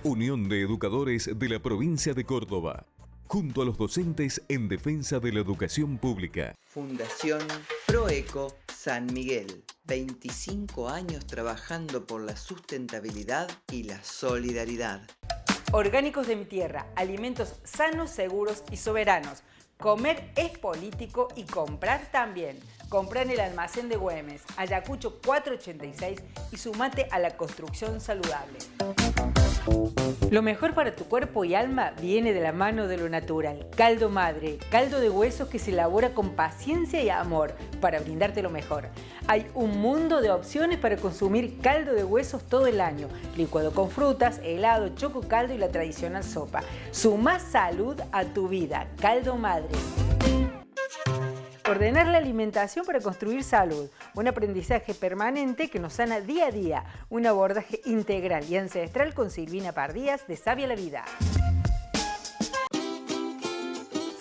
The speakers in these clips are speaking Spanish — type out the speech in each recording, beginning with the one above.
Unión de Educadores de la Provincia de Córdoba, junto a los docentes en defensa de la educación pública. Fundación Proeco San Miguel, 25 años trabajando por la sustentabilidad y la solidaridad. Orgánicos de mi tierra, alimentos sanos, seguros y soberanos. Comer es político y comprar también. Comprá en el almacén de Güemes, Ayacucho 486 y sumate a la construcción saludable. Lo mejor para tu cuerpo y alma viene de la mano de lo natural. Caldo Madre, caldo de huesos que se elabora con paciencia y amor para brindarte lo mejor. Hay un mundo de opciones para consumir caldo de huesos todo el año. Licuado con frutas, helado, choco caldo y la tradicional sopa. Sumá salud a tu vida. Caldo Madre. Ordenar la alimentación para construir salud, un aprendizaje permanente que nos sana día a día, un abordaje integral y ancestral con Silvina Pardías de Sabia la Vida.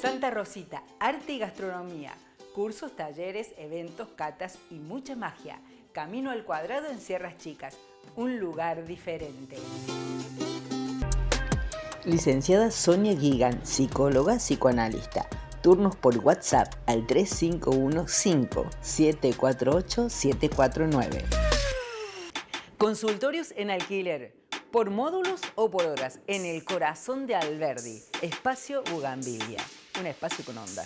Santa Rosita, arte y gastronomía, cursos, talleres, eventos, catas y mucha magia. Camino al Cuadrado en Sierras Chicas, un lugar diferente. Licenciada Sonia Guigan, psicóloga, psicoanalista. Turnos por WhatsApp al 3515-748-749. Consultorios en alquiler, por módulos o por horas, en el corazón de Alberdi. Espacio Bugambilia, un espacio con onda.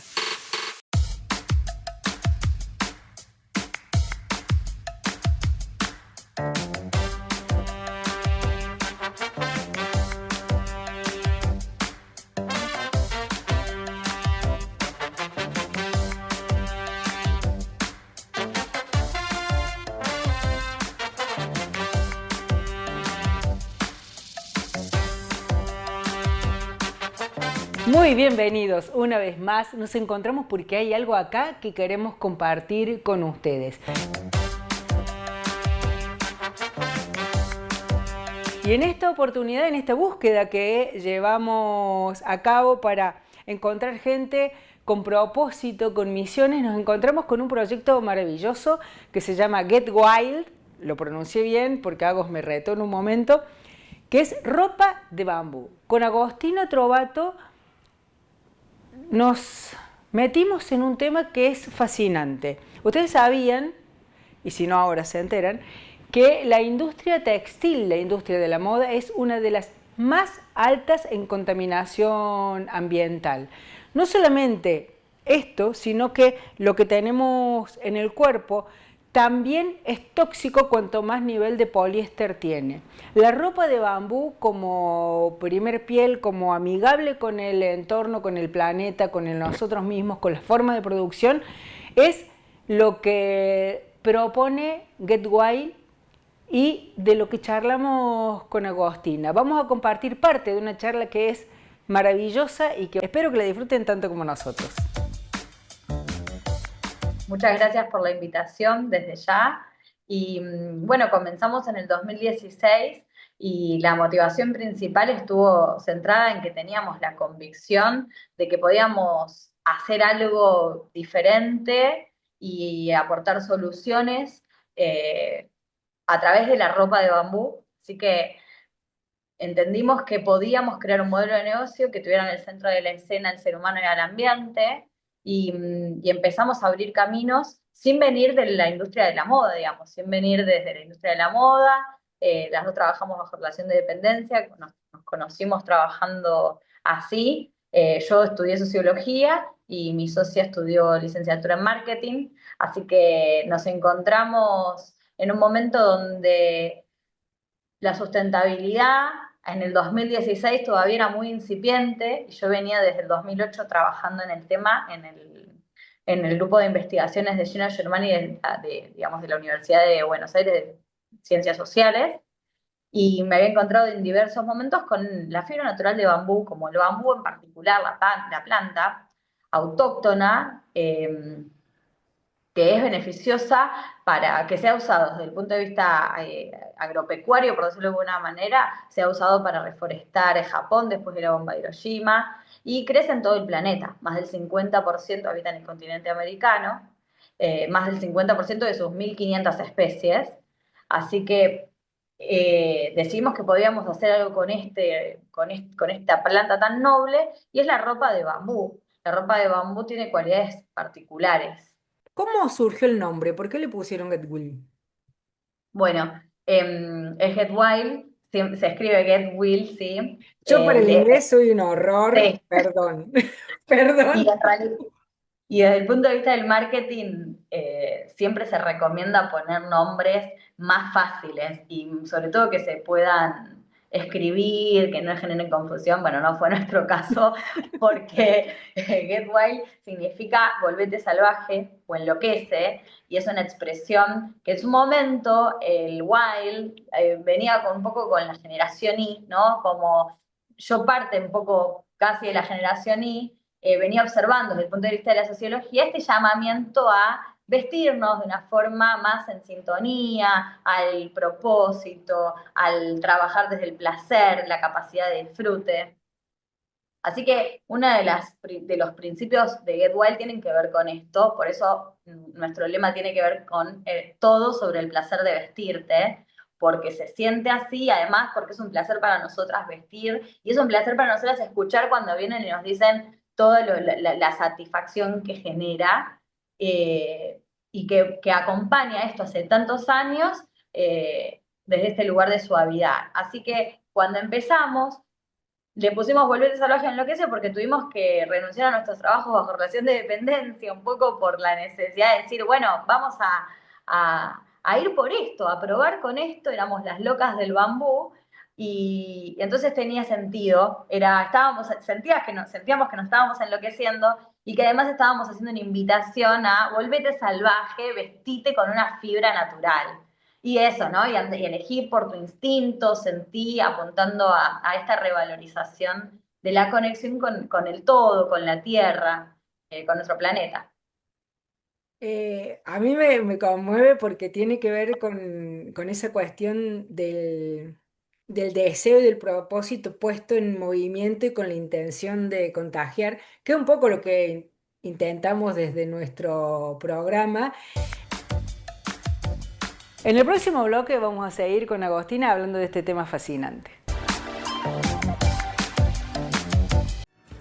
Muy bienvenidos una vez más. Nos encontramos porque hay algo acá que queremos compartir con ustedes. Y en esta oportunidad, en esta búsqueda que llevamos a cabo para encontrar gente con propósito, con misiones, nos encontramos con un proyecto maravilloso que se llama Get Wild, lo pronuncié bien porque Agos me retó en un momento, que es ropa de bambú. Con Agostino Trovato nos metimos en un tema que es fascinante. Ustedes sabían, y si no ahora se enteran, que la industria textil, la industria de la moda, es una de las más altas en contaminación ambiental. No solamente esto, sino que lo que tenemos en el cuerpo también es tóxico cuanto más nivel de poliéster tiene. La ropa de bambú como primer piel, como amigable con el entorno, con el planeta, con nosotros mismos, con la forma de producción, es lo que propone Get Wild y de lo que charlamos con Agostina. Vamos a compartir parte de una charla que es maravillosa y que espero que la disfruten tanto como nosotros. Muchas gracias por la invitación desde ya. Y bueno, comenzamos en el 2016 y la motivación principal estuvo centrada en que teníamos la convicción de que podíamos hacer algo diferente y aportar soluciones a través de la ropa de bambú. Así que entendimos que podíamos crear un modelo de negocio que tuviera en el centro de la escena el ser humano y el ambiente. Y empezamos a abrir caminos sin venir de la industria de la moda, digamos, sin venir desde la industria de la moda. Las dos trabajamos bajo relación de dependencia, nos conocimos trabajando así. Yo estudié sociología y mi socia estudió licenciatura en marketing, así que nos encontramos en un momento donde la sustentabilidad en el 2016 todavía era muy incipiente y yo venía desde el 2008 trabajando en el tema en el grupo de investigaciones de Gina Germani digamos, de la Universidad de Buenos Aires de Ciencias Sociales, y me había encontrado en diversos momentos con la fibra natural de bambú, como el bambú en particular, la planta autóctona, que es beneficiosa para que sea usado desde el punto de vista agropecuario, por decirlo de alguna manera, se ha usado para reforestar Japón después de la bomba de Hiroshima, y crece en todo el planeta. Más del 50% habita en el continente americano, más del 50% de sus 1.500 especies. Así que decidimos que podíamos hacer algo con esta planta tan noble, y es la ropa de bambú. La ropa de bambú tiene cualidades particulares. ¿Cómo surgió el nombre? ¿Por qué le pusieron Get Will? Bueno, el Get Wild se escribe Get Will, sí. Yo para el Eh, inglés soy un horror, sí. perdón, Y perdón. Y desde el punto de vista del marketing, siempre se recomienda poner nombres más fáciles y sobre todo que se puedan escribir, que no generen confusión. Bueno, no fue nuestro caso, porque Get Wild significa volvete salvaje o enloquece, y es una expresión que en su momento el wild venía con un poco con la generación Y, ¿no? Como yo parte un poco casi de la generación Y, venía observando desde el punto de vista de la sociología este llamamiento a vestirnos de una forma más en sintonía, al propósito, al trabajar desde el placer, la capacidad de disfrute. Así que uno de los principios de Get Wild tienen que ver con esto, por eso nuestro lema tiene que ver con todo sobre el placer de vestirte, porque se siente así, además porque es un placer para nosotras vestir, y es un placer para nosotras escuchar cuando vienen y nos dicen toda la satisfacción que genera, y que acompaña esto hace tantos años, desde este lugar de suavidad. Así que cuando empezamos, le pusimos Volvete Salvaje Enloquece porque tuvimos que renunciar a nuestros trabajos bajo relación de dependencia, un poco por la necesidad de decir, bueno, vamos a ir por esto, a probar con esto. Éramos las locas del bambú, y entonces tenía sentido. Sentíamos que nos estábamos enloqueciendo, y que además estábamos haciendo una invitación a volvete salvaje, vestite con una fibra natural. Y eso, ¿no? Y elegí por tu instinto, sentí, apuntando a esta revalorización de la conexión con el todo, con la tierra, con nuestro planeta. A mí me conmueve porque tiene que ver con esa cuestión del deseo y del propósito puesto en movimiento y con la intención de contagiar, que es un poco lo que intentamos desde nuestro programa. En el próximo bloque vamos a seguir con Agostina hablando de este tema fascinante.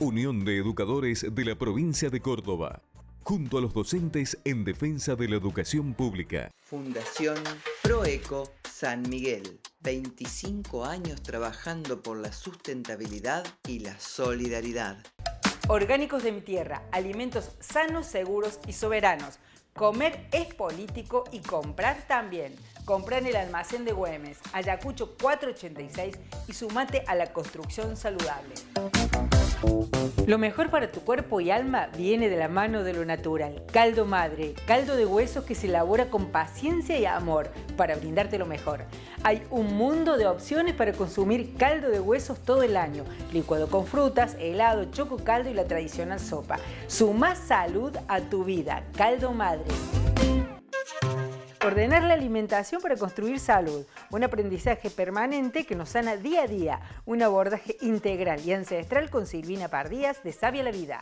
Unión de Educadores de la Provincia de Córdoba, junto a los docentes en defensa de la educación pública. Fundación Proeco San Miguel, 25 años trabajando por la sustentabilidad y la solidaridad. Orgánicos de mi tierra, alimentos sanos, seguros y soberanos. Comer es político y comprar también. Compra en el almacén de Güemes, Ayacucho 486, y sumate a la construcción saludable. Lo mejor para tu cuerpo y alma viene de la mano de lo natural. Caldo Madre, caldo de huesos que se elabora con paciencia y amor para brindarte lo mejor. Hay un mundo de opciones para consumir caldo de huesos todo el año. Licuado con frutas, helado, choco caldo y la tradicional sopa. Suma salud a tu vida. Caldo Madre. Ordenar la alimentación para construir salud, un aprendizaje permanente que nos sana día a día, un abordaje integral y ancestral con Silvina Pardías de Sabia la Vida.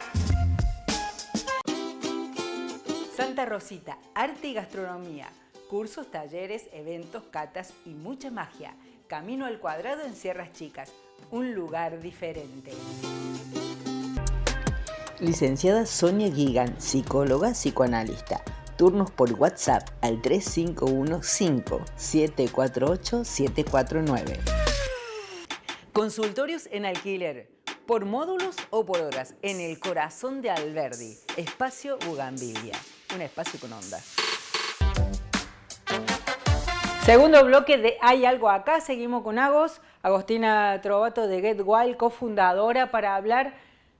Santa Rosita, arte y gastronomía, cursos, talleres, eventos, catas y mucha magia. Camino al Cuadrado en Sierras Chicas, un lugar diferente. Licenciada Sonia Guigan, psicóloga, psicoanalista. Turnos por WhatsApp al 3515-748-749. Consultorios en alquiler, por módulos o por horas, en el corazón de Alberdi. Espacio Bugambilia, un espacio con onda. Segundo bloque de Hay Algo Acá. Seguimos con Agostina Trovato de Get Wild, cofundadora, para hablar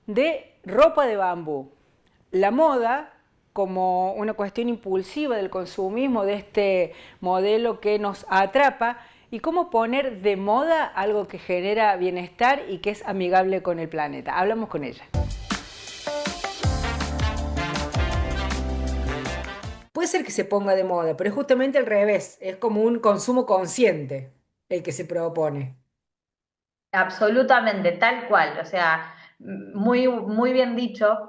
de ropa de bambú. La moda como una cuestión impulsiva del consumismo, de este modelo que nos atrapa, y cómo poner de moda algo que genera bienestar y que es amigable con el planeta. Hablamos con ella. Puede ser que se ponga de moda, pero es justamente al revés, es como un consumo consciente el que se propone. Absolutamente, tal cual. O sea, muy bien dicho,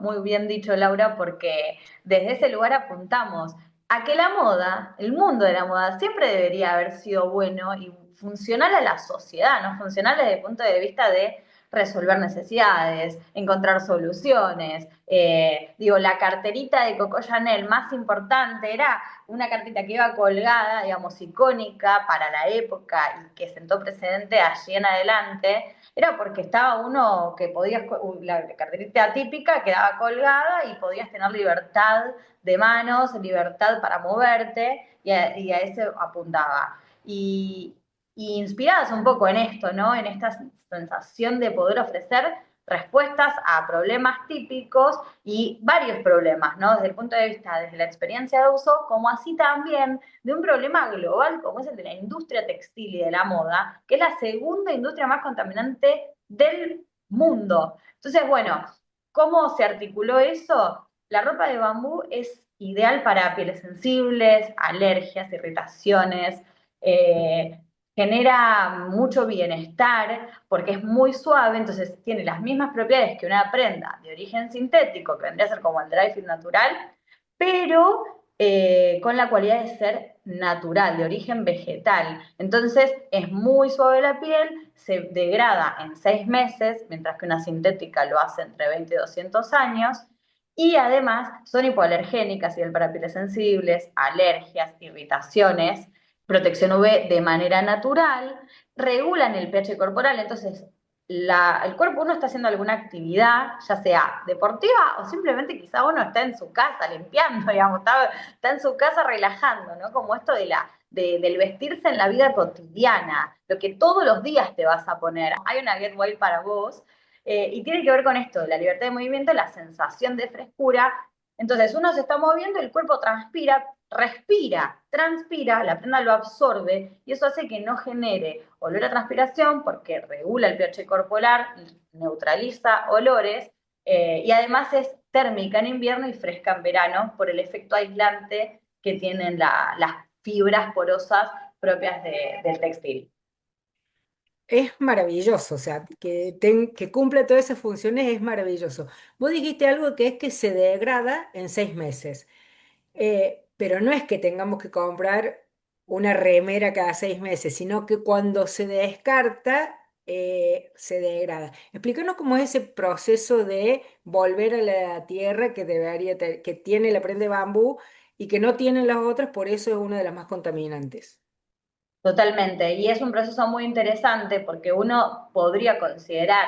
Laura, porque desde ese lugar apuntamos a que la moda, el mundo de la moda, siempre debería haber sido bueno y funcional a la sociedad, ¿no? Funcional desde el punto de vista de resolver necesidades, encontrar soluciones. La carterita de Coco Chanel más importante era una cartita que iba colgada, digamos, icónica para la época y que sentó precedente allí en adelante, era porque estaba uno que podías, la carterita típica quedaba colgada y podías tener libertad de manos, libertad para moverte, y a eso apuntaba. Y inspiradas un poco en esto, ¿no? En esta sensación de poder ofrecer respuestas a problemas típicos y varios problemas, ¿no? Desde el punto de vista, desde la experiencia de uso, como así también de un problema global como es el de la industria textil y de la moda, que es la segunda industria más contaminante del mundo. Entonces, bueno, ¿cómo se articuló eso? La ropa de bambú es ideal para pieles sensibles, alergias, irritaciones, genera mucho bienestar porque es muy suave, entonces tiene las mismas propiedades que una prenda de origen sintético, que vendría a ser como el dry fit natural, pero con la cualidad de ser natural, de origen vegetal. Entonces es muy suave la piel, se degrada en 6 meses, mientras que una sintética lo hace entre 20 y 200 años, y además son hipoalergénicas, ideal para pieles sensibles, alergias, irritaciones, protección UV de manera natural, regulan el pH corporal, entonces el cuerpo uno está haciendo alguna actividad, ya sea deportiva o simplemente quizá uno está en su casa limpiando, digamos, está en su casa relajando, ¿no? Como esto del vestirse en la vida cotidiana, lo que todos los días te vas a poner. Hay una Get Wild para vos, y tiene que ver con esto, la libertad de movimiento, la sensación de frescura. Entonces uno se está moviendo, el cuerpo transpira, respira, transpira, la prenda lo absorbe y eso hace que no genere olor a transpiración porque regula el pH corporal, neutraliza olores, y además es térmica en invierno y fresca en verano por el efecto aislante que tienen las fibras porosas propias del textil. Es maravilloso, o sea, que cumpla todas esas funciones es maravilloso. Vos dijiste algo que es que se degrada en 6 meses. Pero no es que tengamos que comprar una remera cada 6 meses, sino que cuando se descarta, se degrada. Explícanos cómo es ese proceso de volver a la tierra que que tiene la prenda de bambú y que no tienen las otras, por eso es una de las más contaminantes. Totalmente, y es un proceso muy interesante porque uno podría considerar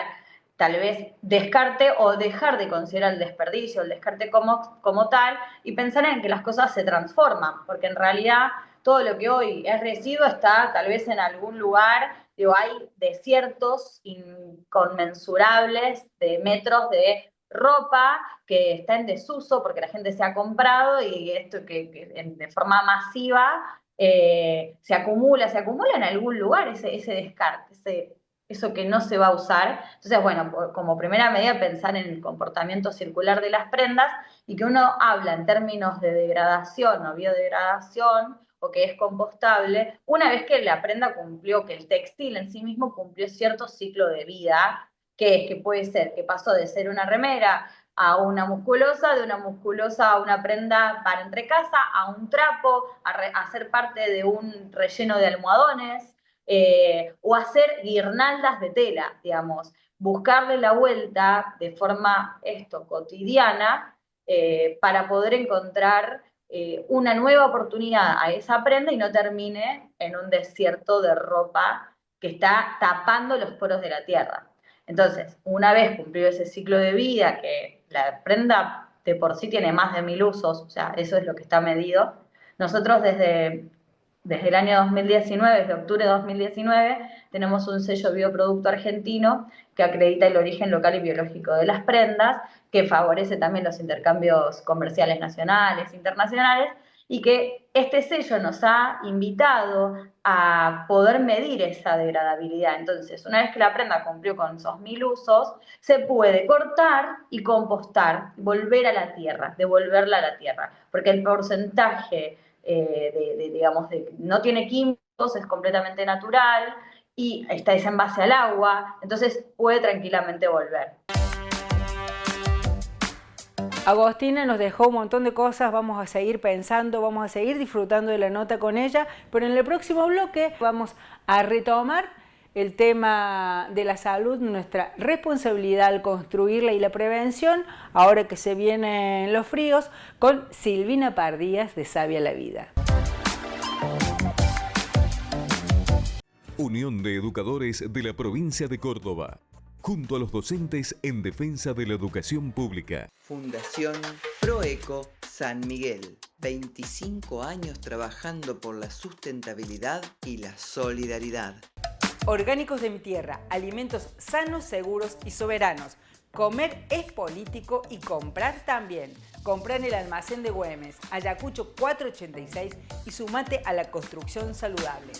tal vez descarte o dejar de considerar el desperdicio, el descarte como tal, y pensar en que las cosas se transforman, porque en realidad todo lo que hoy es residuo está tal vez en algún lugar, digo, hay desiertos inconmensurables de metros de ropa que está en desuso porque la gente se ha comprado y esto que de forma masiva se acumula en algún lugar ese descarte, eso que no se va a usar. Entonces, bueno, como primera medida pensar en el comportamiento circular de las prendas y que uno habla en términos de degradación o biodegradación o que es compostable, una vez que la prenda cumplió, que el textil en sí mismo cumplió cierto ciclo de vida, que puede ser que pasó de ser una remera a una musculosa, de una musculosa a una prenda para entrecasa, a un trapo, a ser parte de un relleno de almohadones, o hacer guirnaldas de tela, digamos, buscarle la vuelta de forma cotidiana, para poder encontrar una nueva oportunidad a esa prenda y no termine en un desierto de ropa que está tapando los poros de la tierra. Entonces, una vez cumplido ese ciclo de vida, que la prenda de por sí tiene más de 1000 usos, o sea, eso es lo que está medido, nosotros desde el año 2019, desde octubre de 2019, tenemos un sello bioproducto argentino que acredita el origen local y biológico de las prendas, que favorece también los intercambios comerciales nacionales, internacionales, y que este sello nos ha invitado a poder medir esa degradabilidad. Entonces, una vez que la prenda cumplió con esos 1000 usos, se puede cortar y compostar, volver a la tierra, devolverla a la tierra, porque el porcentaje no tiene químicos, es completamente natural y es en base al agua, entonces puede tranquilamente volver. Agostina nos dejó un montón de cosas, vamos a seguir pensando, vamos a seguir disfrutando de la nota con ella, pero en el próximo bloque vamos a retomar el tema de la salud, nuestra responsabilidad al construirla y la prevención, ahora que se vienen los fríos, con Silvina Pardías de Sabia la Vida. Unión de Educadores de la Provincia de Córdoba, junto a los docentes en defensa de la educación pública. Fundación Proeco San Miguel, 25 años trabajando por la sustentabilidad y la solidaridad. Orgánicos de mi tierra, alimentos sanos, seguros y soberanos. Comer es político y comprar también. Comprá en el almacén de Güemes, Ayacucho 486 y sumate a la construcción saludable.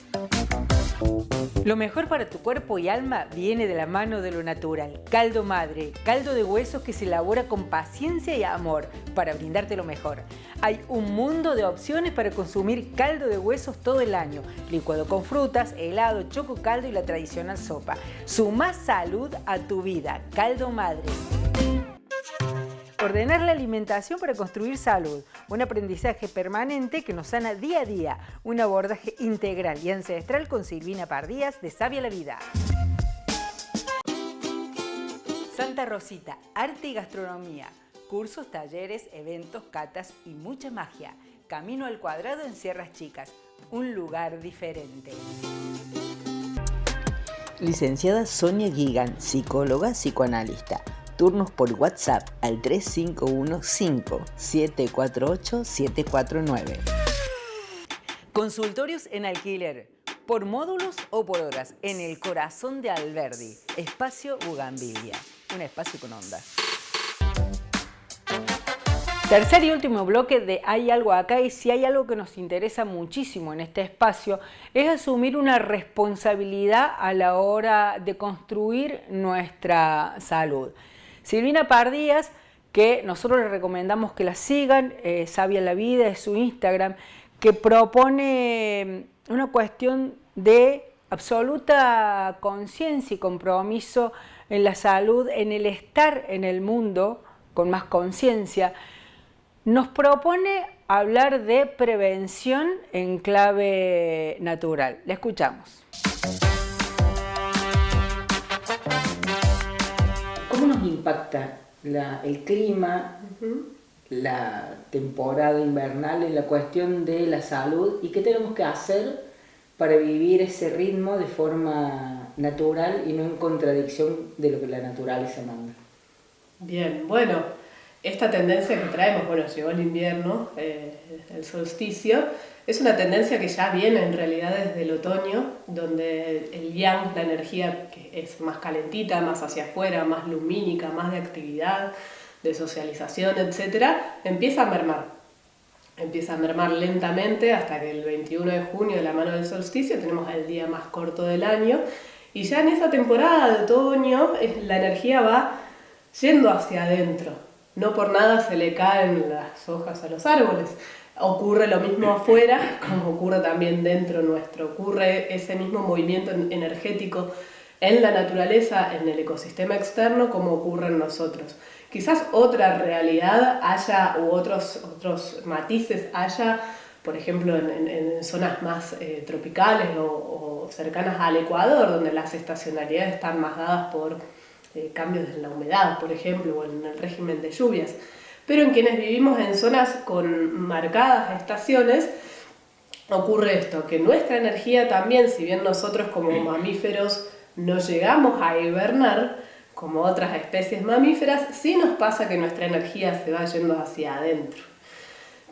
Lo mejor para tu cuerpo y alma viene de la mano de lo natural. Caldo Madre, caldo de huesos que se elabora con paciencia y amor para brindarte lo mejor. Hay un mundo de opciones para consumir caldo de huesos todo el año. Licuado con frutas, helado, choco caldo y la tradicional sopa. Sumá salud a tu vida. Caldo Madre. Ordenar la alimentación para construir salud, un aprendizaje permanente que nos sana día a día, un abordaje integral y ancestral con Silvina Pardías de Sabia la Vida. Santa Rosita, arte y gastronomía, cursos, talleres, eventos, catas y mucha magia. Camino al Cuadrado en Sierras Chicas, un lugar diferente. Licenciada Sonia Guigan, psicóloga, psicoanalista. Turnos por WhatsApp al 3515-748-749. Consultorios en alquiler, por módulos o por horas, en el corazón de Alberdi. Espacio Bugambilia, un espacio con onda. Tercer y último bloque de Hay algo acá, y si hay algo que nos interesa muchísimo en este espacio es asumir una responsabilidad a la hora de construir nuestra salud. Silvina Pardías, que nosotros les recomendamos que la sigan, Sabia la Vida es su Instagram, que propone una cuestión de absoluta conciencia y compromiso en la salud, en el estar en el mundo con más conciencia. Nos propone hablar de prevención en clave natural. La escuchamos. ¿Cómo nos impacta el clima, la temporada invernal en la cuestión de la salud y qué tenemos que hacer para vivir ese ritmo de forma natural y no en contradicción de lo que la naturaleza manda? Bien, bueno, esta tendencia que traemos, bueno, llegó el invierno, el solsticio, es una tendencia que ya viene en realidad desde el otoño, donde el yang, la energía que es más calentita, más hacia afuera, más lumínica, más de actividad, de socialización, etc., empieza a mermar. Empieza a mermar lentamente hasta que el 21 de junio, de la mano del solsticio, tenemos el día más corto del año, y ya en esa temporada de otoño la energía va yendo hacia adentro. No por nada se le caen las hojas a los árboles. Ocurre lo mismo afuera como ocurre también dentro nuestro. Ocurre ese mismo movimiento energético en la naturaleza, en el ecosistema externo, como ocurre en nosotros. Quizás otra realidad haya, u otros matices haya, por ejemplo, en zonas más tropicales o cercanas al Ecuador, donde las estacionalidades están más dadas por cambios en la humedad, por ejemplo, o en el régimen de lluvias. Pero en quienes vivimos en zonas con marcadas estaciones, ocurre esto, que nuestra energía también, si bien nosotros como mamíferos no llegamos a hibernar, como otras especies mamíferas, sí nos pasa que nuestra energía se va yendo hacia adentro.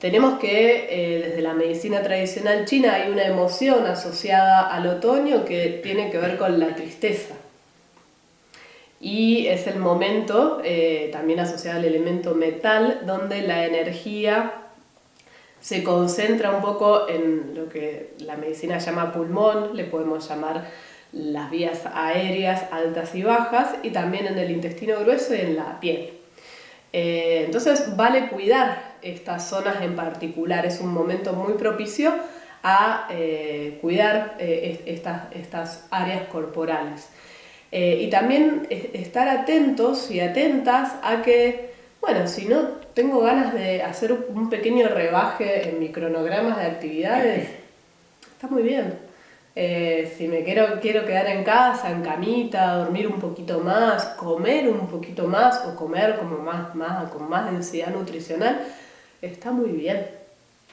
Tenemos que, desde la medicina tradicional china, hay una emoción asociada al otoño que tiene que ver con la tristeza. Y es el momento, también asociado al elemento metal, donde la energía se concentra un poco en lo que la medicina llama pulmón, le podemos llamar las vías aéreas altas y bajas, y también en el intestino grueso y en la piel. Entonces vale cuidar estas zonas en particular, es un momento muy propicio a cuidar estas áreas corporales. Y también estar atentos y atentas a que, Bueno, si no tengo ganas de hacer un pequeño rebaje en mi cronograma de actividades, está muy bien. Si me quiero quedar en casa, en camita, dormir un poquito más, comer un poquito más o comer como con más densidad nutricional, está muy bien.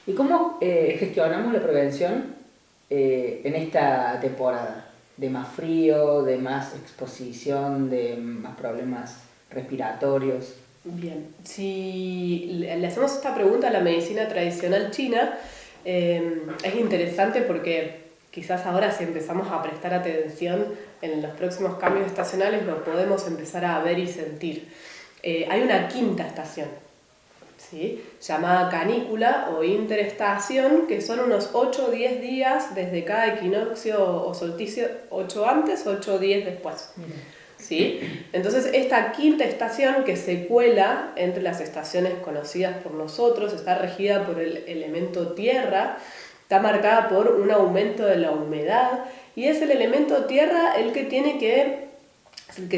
¿Y cómo gestionamos la prevención en esta temporada? De más frío, de más exposición, de más problemas respiratorios. Bien, si le hacemos esta pregunta a la medicina tradicional china, es interesante porque quizás ahora si empezamos a prestar atención en los próximos cambios estacionales lo podemos empezar a ver y sentir. Hay una quinta estación, ¿sí? Llamada canícula o interestación, que son unos 8 o 10 días desde cada equinoccio o solsticio, 8 antes, 8 o 10 después. ¿Sí? Entonces esta quinta estación, que se cuela entre las estaciones conocidas por nosotros, está regida por el elemento tierra, está marcada por un aumento de la humedad, y es el elemento tierra el que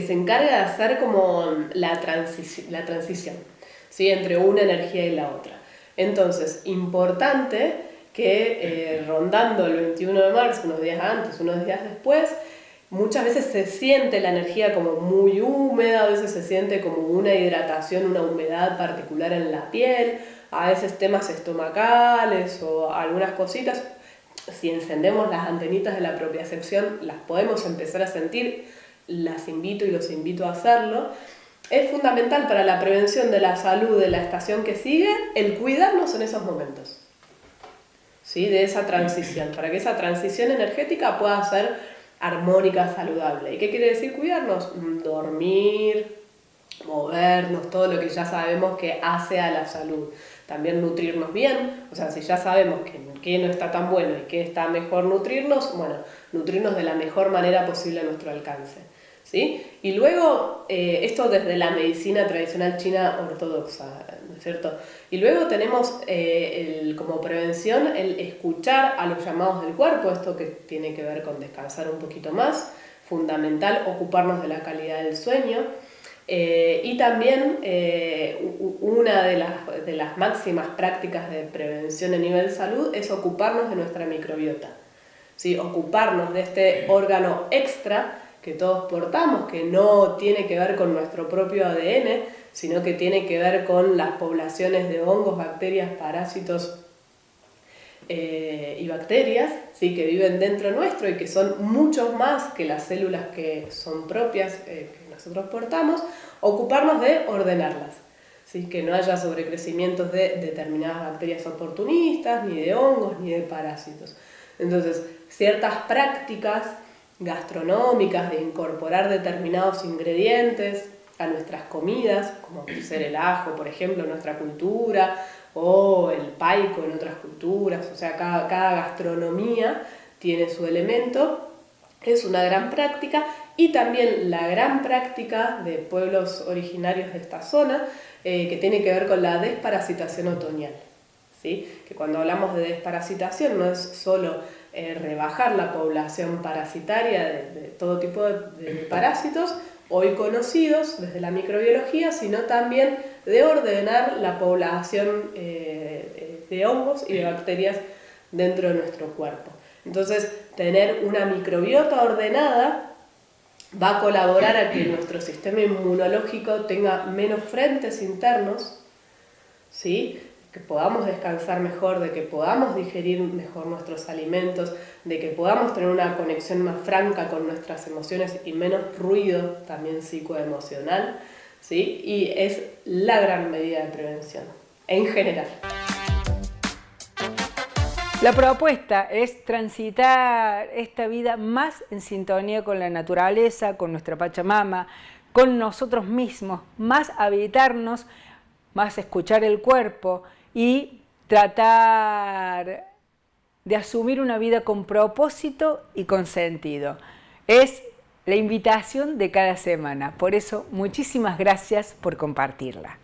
se encarga de hacer como la transición, ¿sí? Entre una energía y la otra. Entonces, importante que rondando el 21 de marzo, unos días antes, unos días después, muchas veces se siente la energía como muy húmeda, a veces se siente como una hidratación, una humedad particular en la piel, a veces temas estomacales o algunas cositas. Si encendemos las antenitas de la propiocepción, las podemos empezar a sentir, las invito y los invito a hacerlo. Es fundamental para la prevención de la salud de la estación que sigue el cuidarnos en esos momentos, ¿sí? De esa transición, para que esa transición energética pueda ser armónica, saludable. ¿Y qué quiere decir cuidarnos? Dormir, movernos, todo lo que ya sabemos que hace a la salud. También nutrirnos bien, o sea, si ya sabemos que no está tan bueno y que está mejor nutrirnos, bueno, nutrirnos de la mejor manera posible a nuestro alcance, ¿sí? Y luego, esto desde la medicina tradicional china ortodoxa, ¿no es cierto? Y luego tenemos como prevención el escuchar a los llamados del cuerpo, esto que tiene que ver con descansar un poquito más, fundamental ocuparnos de la calidad del sueño, y también una de las máximas prácticas de prevención a nivel salud es ocuparnos de nuestra microbiota, ¿sí? Ocuparnos de este órgano extra que todos portamos, que no tiene que ver con nuestro propio ADN, sino que tiene que ver con las poblaciones de hongos, bacterias, parásitos y bacterias, ¿sí? Que viven dentro nuestro y que son muchos más que las células que son propias, que nosotros portamos. Ocuparnos de ordenarlas, ¿sí? Que no haya sobrecrecimientos de determinadas bacterias oportunistas, ni de hongos, ni de parásitos. Entonces, ciertas prácticas gastronómicas de incorporar determinados ingredientes a nuestras comidas, como ser el ajo, por ejemplo, en nuestra cultura, o el paico en otras culturas, o sea, cada gastronomía tiene su elemento, es una gran práctica, y también la gran práctica de pueblos originarios de esta zona, que tiene que ver con la desparasitación otoñal, ¿sí? Que cuando hablamos de desparasitación no es solo rebajar la población parasitaria de todo tipo de parásitos, hoy conocidos desde la microbiología, sino también de ordenar la población de hongos y de bacterias dentro de nuestro cuerpo. Entonces, tener una microbiota ordenada va a colaborar a que nuestro sistema inmunológico tenga menos frentes internos, ¿sí? Que podamos descansar mejor, de que podamos digerir mejor nuestros alimentos, de que podamos tener una conexión más franca con nuestras emociones y menos ruido también psicoemocional, ¿sí? Y es la gran medida de prevención, en general. La propuesta es transitar esta vida más en sintonía con la naturaleza, con nuestra Pachamama, con nosotros mismos, más habitarnos, más escuchar el cuerpo y tratar de asumir una vida con propósito y con sentido. Es la invitación de cada semana. Por eso, muchísimas gracias por compartirla.